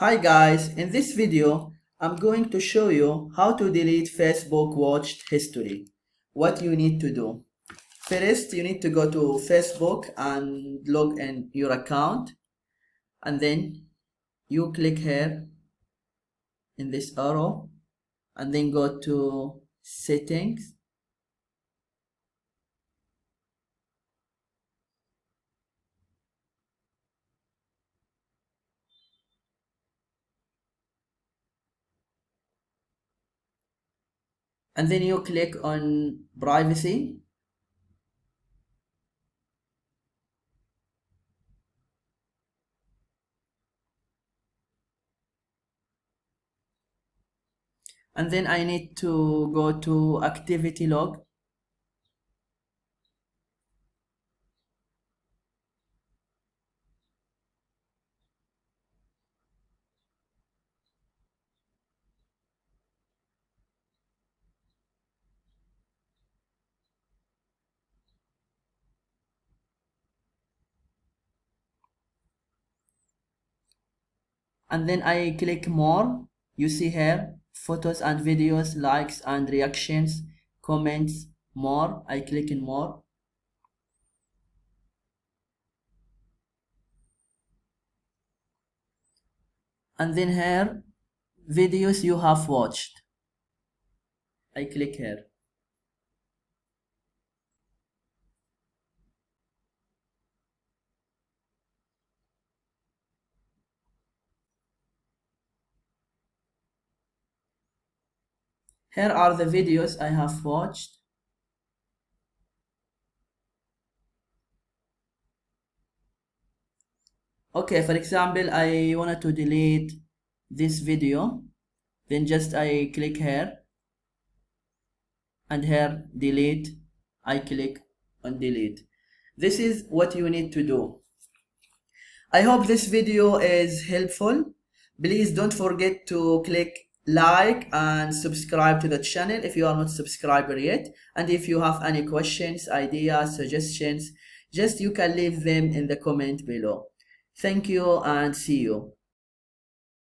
Hi guys, in this video I'm going to show you how to delete Facebook watched history. What you need to do. First, you need to go to Facebook and log in your account, and then you click here in this arrow and then go to settings, and then you click on privacy, and then I need to go to activity log, and then I click more. You see here photos and videos, likes and reactions, comments, more. I click in more, and then here videos you have watched. I click here. Here are the videos I have watched. Okay, for example, I wanted to delete this video, then just I click here, and here delete. I click on delete. This is what you need to do. I hope this video is helpful. Please don't forget to click like and subscribe to the channel if you are not subscriber yet. And if you have any questions, ideas, suggestions, just you can leave them in the comment below. Thank you and see you.